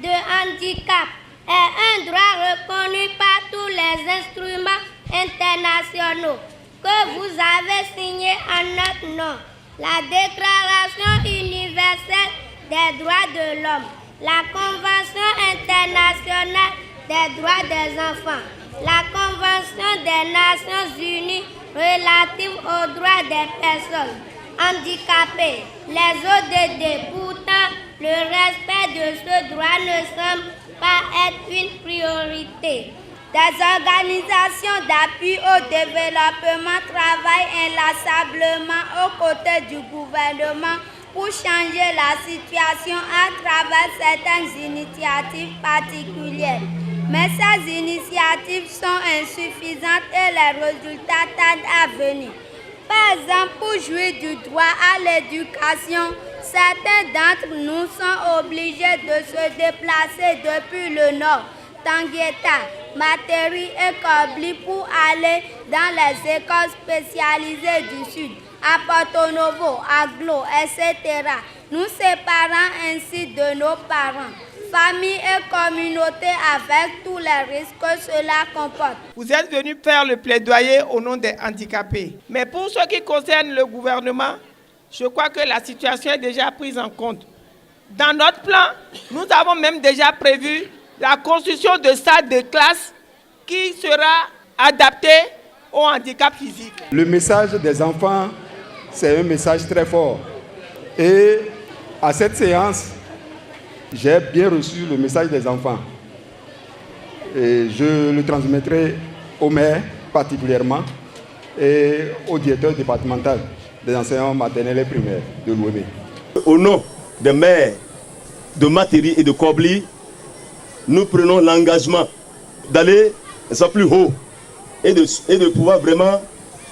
de handicap est un droit reconnu par tous les instruments internationaux que vous avez signés en notre nom. La Déclaration universelle des droits de l'homme, la Convention internationale des droits des enfants, la Convention des Nations unies relative aux droits des personnes handicapées, les ODD. Pourtant, le respect de ce droit ne semble pas être une priorité. Des organisations d'appui au développement travaillent inlassablement aux côtés du gouvernement pour changer la situation à travers certaines initiatives particulières. Mais ces initiatives sont insuffisantes et les résultats tardent à venir. Par exemple, pour jouir du droit à l'éducation, certains d'entre nous sont obligés de se déplacer depuis le nord, Tangueta, Materi et Kobli pour aller dans les écoles spécialisées du sud, à Porto Novo, à Glo, etc. Nous séparant ainsi de nos parents, famille et communauté avec tous les risques que cela comporte. Vous êtes venus faire le plaidoyer au nom des handicapés. Mais pour ce qui concerne le gouvernement, je crois que la situation est déjà prise en compte. Dans notre plan, nous avons même déjà prévu la construction de salles de classe qui sera adaptée au handicap physique. Le message des enfants, c'est un message très fort. Et à cette séance, j'ai bien reçu le message des enfants. Et je le transmettrai au maire particulièrement et au directeur départemental des enseignements maternels et primaires de l'OEB. Au nom des maires de Materi et de Kobli, nous prenons l'engagement d'aller plus haut et de pouvoir vraiment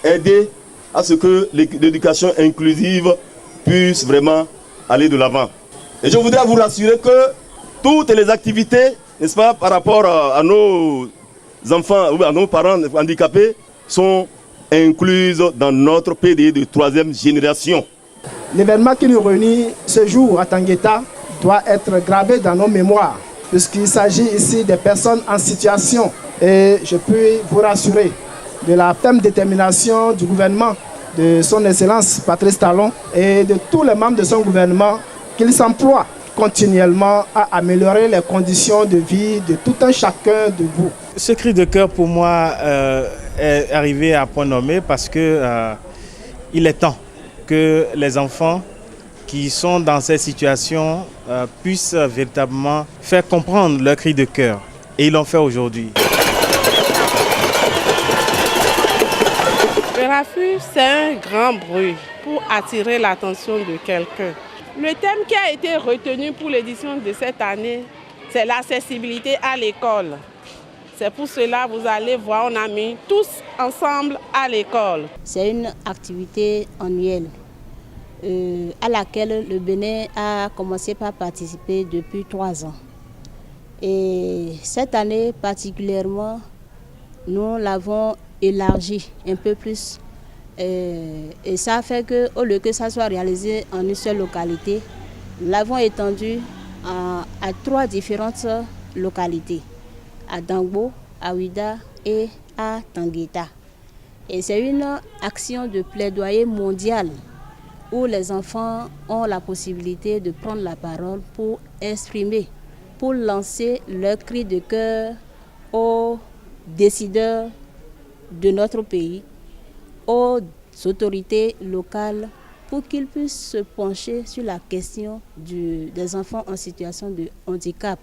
aider à ce que l'éducation inclusive puisse vraiment aller de l'avant. Et je voudrais vous rassurer que toutes les activités, n'est-ce pas, par rapport à nos enfants ou à nos parents handicapés sont incluses dans notre PDI de 3e génération. L'événement qui nous réunit ce jour à Tangueta doit être gravé dans nos mémoires, puisqu'il s'agit ici des personnes en situation. Et je peux vous rassurer de la ferme détermination du gouvernement, de son Excellence Patrice Talon et de tous les membres de son gouvernement, qu'il s'emploie continuellement à améliorer les conditions de vie de tout un chacun de vous. Ce cri de cœur pour moi est arrivé à point nommé parce que il est temps que les enfants qui sont dans ces situations puissent véritablement faire comprendre leur cri de cœur. Et ils l'ont fait aujourd'hui. Le raffut, c'est un grand bruit pour attirer l'attention de quelqu'un. Le thème qui a été retenu pour l'édition de cette année, c'est l'accessibilité à l'école. C'est pour cela que vous allez voir, on a mis tous ensemble à l'école. C'est une activité annuelle à laquelle le Bénin a commencé par participer depuis 3 ans. Et cette année particulièrement, nous l'avons élargi un peu plus. Et ça fait qu'au lieu que ça soit réalisé en une seule localité, nous l'avons étendu à 3 différentes localités, à Dangbo, à Ouida et à Tangueta. Et c'est une action de plaidoyer mondial où les enfants ont la possibilité de prendre la parole pour exprimer, pour lancer leur cri de cœur aux décideurs de notre pays, aux autorités locales, pour qu'ils puissent se pencher sur la question des enfants en situation de handicap.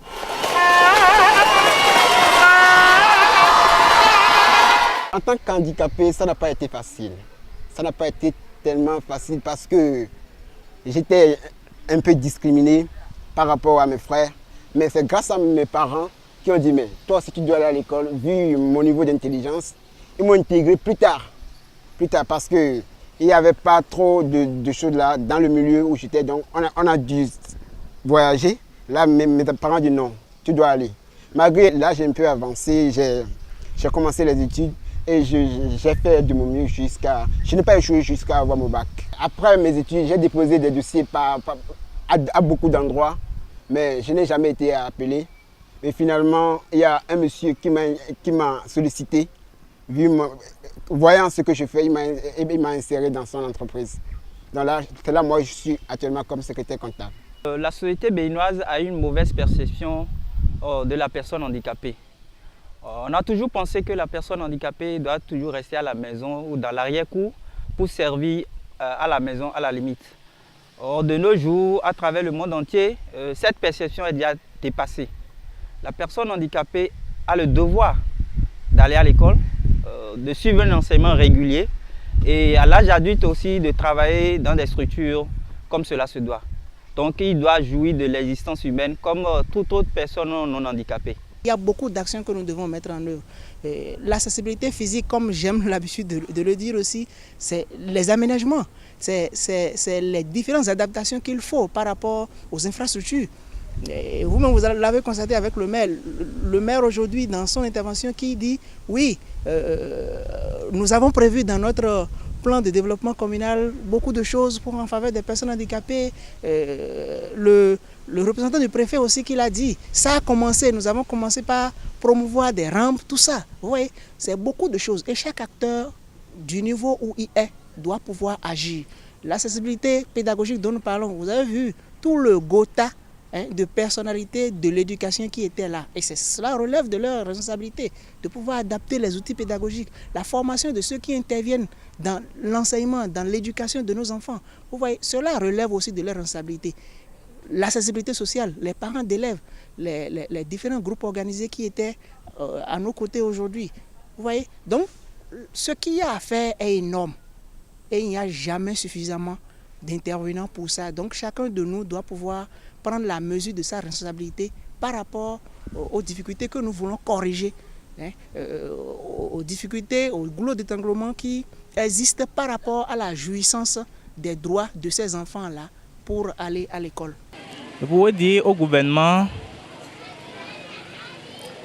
En tant qu'handicapé, ça n'a pas été facile. Ça n'a pas été tellement facile parce que j'étais un peu discriminé par rapport à mes frères. Mais c'est grâce à mes parents qui ont dit, mais toi si tu dois aller à l'école, vu mon niveau d'intelligence, ils m'ont intégré plus tard parce qu'il n'y avait pas trop de choses là dans le milieu où j'étais. Donc on a dû voyager. Là, mes parents ont dit non, tu dois aller. Malgré l'âge un peu avancé, j'ai commencé les études et j'ai fait de mon mieux je n'ai pas échoué jusqu'à avoir mon bac. Après mes études, j'ai déposé des dossiers à beaucoup d'endroits, mais je n'ai jamais été appelé. Et finalement, il y a un monsieur qui m'a sollicité. Voyant ce que je fais, il m'a inséré dans son entreprise. C'est là, moi, je suis actuellement comme secrétaire comptable. La société béninoise a une mauvaise perception de la personne handicapée. On a toujours pensé que la personne handicapée doit toujours rester à la maison ou dans l'arrière-cour pour servir à la maison à la limite. Or, de nos jours, à travers le monde entier, cette perception est déjà dépassée. La personne handicapée a le devoir d'aller à l'école, de suivre un enseignement régulier et à l'âge adulte aussi de travailler dans des structures comme cela se doit. Donc il doit jouir de l'existence humaine comme toute autre personne non handicapée. Il y a beaucoup d'actions que nous devons mettre en œuvre. L'accessibilité physique, comme j'aime l'habitude de le dire aussi, c'est les aménagements, c'est les différentes adaptations qu'il faut par rapport aux infrastructures. Vous-même, vous l'avez constaté avec le maire. Le maire aujourd'hui, dans son intervention, qui dit oui, nous avons prévu dans notre plan de développement communal beaucoup de choses pour en faveur des personnes handicapées. Le représentant du préfet aussi qui l'a dit, ça a commencé, nous avons commencé par promouvoir des rampes, tout ça. Vous voyez, c'est beaucoup de choses. Et chaque acteur, du niveau où il est, doit pouvoir agir. L'accessibilité pédagogique dont nous parlons, vous avez vu tout le gotha de personnalité de l'éducation qui était là. Et cela relève de leur responsabilité, de pouvoir adapter les outils pédagogiques, la formation de ceux qui interviennent dans l'enseignement, dans l'éducation de nos enfants. Vous voyez, cela relève aussi de leur responsabilité. L'accessibilité sociale, les parents d'élèves, les différents groupes organisés qui étaient à nos côtés aujourd'hui. Vous voyez, donc ce qu'il y a à faire est énorme et il n'y a jamais suffisamment d'intervenants pour ça. Donc chacun de nous doit pouvoir prendre la mesure de sa responsabilité par rapport aux difficultés que nous voulons corriger, aux difficultés, au goulot d'étranglement qui existe par rapport à la jouissance des droits de ces enfants-là pour aller à l'école. Je pourrais dire au gouvernement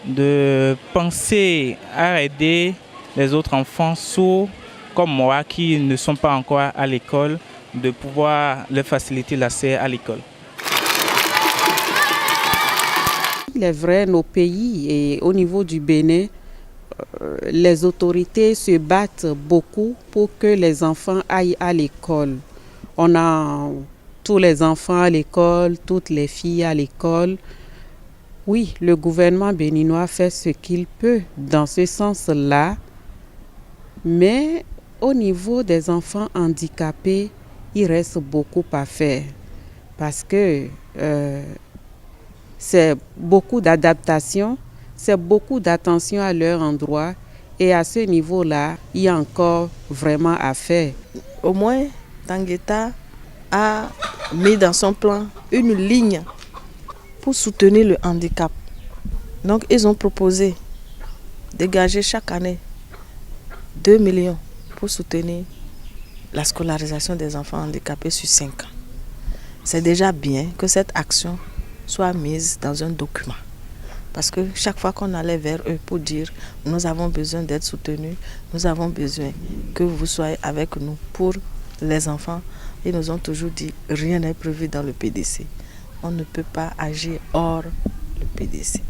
de penser à aider les autres enfants sourds comme moi qui ne sont pas encore à l'école, de pouvoir leur faciliter l'accès à l'école. Il est vrai, nos pays et au niveau du Bénin, les autorités se battent beaucoup pour que les enfants aillent à l'école. On a tous les enfants à l'école, toutes les filles à l'école. Oui, le gouvernement béninois fait ce qu'il peut dans ce sens-là, mais au niveau des enfants handicapés, il reste beaucoup à faire parce que c'est beaucoup d'adaptation, c'est beaucoup d'attention à leur endroit et à ce niveau-là, il y a encore vraiment à faire. Au moins, Tangueta a mis dans son plan une ligne pour soutenir le handicap. Donc, ils ont proposé de dégager chaque année 2 millions pour soutenir la scolarisation des enfants handicapés sur 5 ans. C'est déjà bien que cette action soit mise dans un document. Parce que chaque fois qu'on allait vers eux pour dire « nous avons besoin d'être soutenus, nous avons besoin que vous soyez avec nous pour les enfants », ils nous ont toujours dit « rien n'est prévu dans le PDC. On ne peut pas agir hors le PDC. »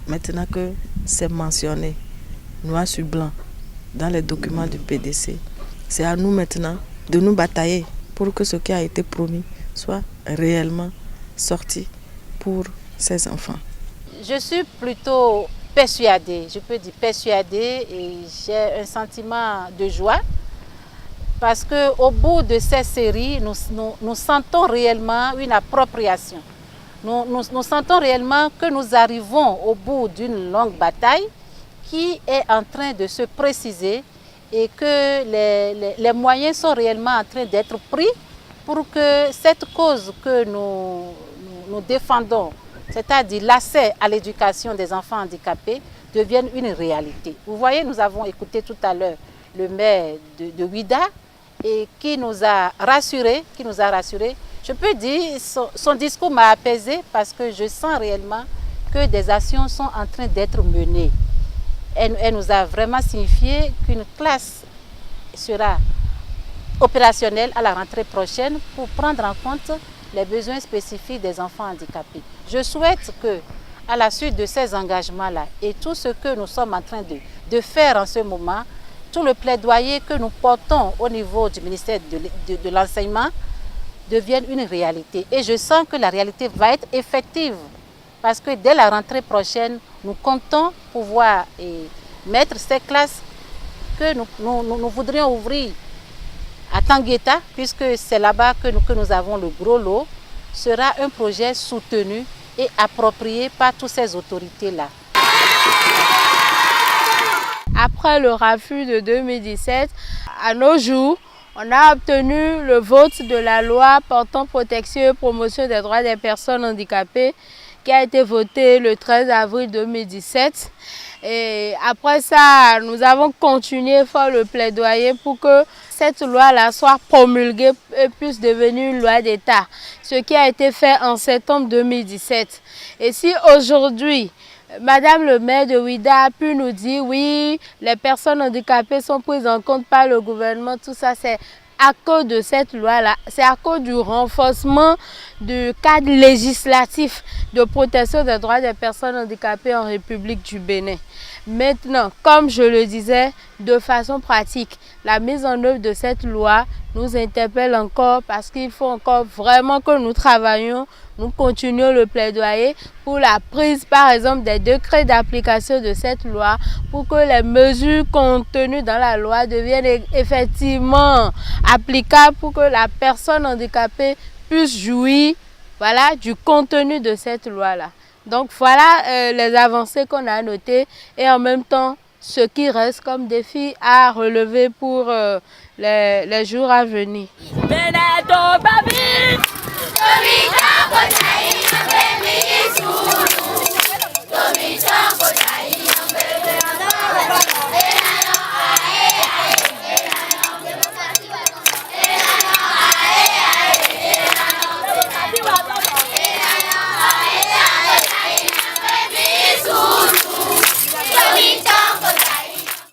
Maintenant que c'est mentionné noir sur blanc dans les documents du PDC, c'est à nous maintenant de nous batailler pour que ce qui a été promis soit réellement sorti pour ces enfants. Je suis plutôt persuadée, je peux dire persuadée, et j'ai un sentiment de joie parce qu'au bout de ces séries, nous sentons réellement une appropriation. Nous sentons réellement que nous arrivons au bout d'une longue bataille qui est en train de se préciser et que les moyens sont réellement en train d'être pris pour que cette cause que nous défendons, c'est-à-dire l'accès à l'éducation des enfants handicapés, devienne une réalité. Vous voyez, nous avons écouté tout à l'heure le maire de Ouida et qui nous a rassurés. Je peux dire, son discours m'a apaisé parce que je sens réellement que des actions sont en train d'être menées. Elle nous a vraiment signifié qu'une classe sera opérationnelle à la rentrée prochaine pour prendre en compte les besoins spécifiques des enfants handicapés. Je souhaite que, à la suite de ces engagements-là et tout ce que nous sommes en train de faire en ce moment, tout le plaidoyer que nous portons au niveau du ministère de l'enseignement devienne une réalité. Et je sens que la réalité va être effective parce que dès la rentrée prochaine, nous comptons pouvoir mettre ces classes que nous voudrions ouvrir à Tangueta, puisque c'est là-bas que nous avons le gros lot, sera un projet soutenu et approprié par toutes ces autorités-là. Après le refus de 2017, à nos jours, on a obtenu le vote de la loi portant protection et promotion des droits des personnes handicapées qui a été votée le 13 avril 2017. Et après ça, nous avons continué à faire le plaidoyer pour que cette loi-là soit promulguée et puisse devenir une loi d'État, ce qui a été fait en septembre 2017. Et si aujourd'hui, Madame le maire de Ouidah a pu nous dire oui, les personnes handicapées sont prises en compte par le gouvernement, tout ça c'est à cause de cette loi-là, c'est à cause du renforcement du cadre législatif de protection des droits des personnes handicapées en République du Bénin. Maintenant, comme je le disais, de façon pratique, la mise en œuvre de cette loi nous interpelle encore parce qu'il faut encore vraiment que nous travaillions, nous continuons le plaidoyer pour la prise, par exemple, des décrets d'application de cette loi pour que les mesures contenues dans la loi deviennent effectivement applicables pour que la personne handicapée puisse jouir, voilà, du contenu de cette loi-là. Donc voilà les avancées qu'on a notées et en même temps ce qui reste comme défi à relever pour les jours à venir. Tommy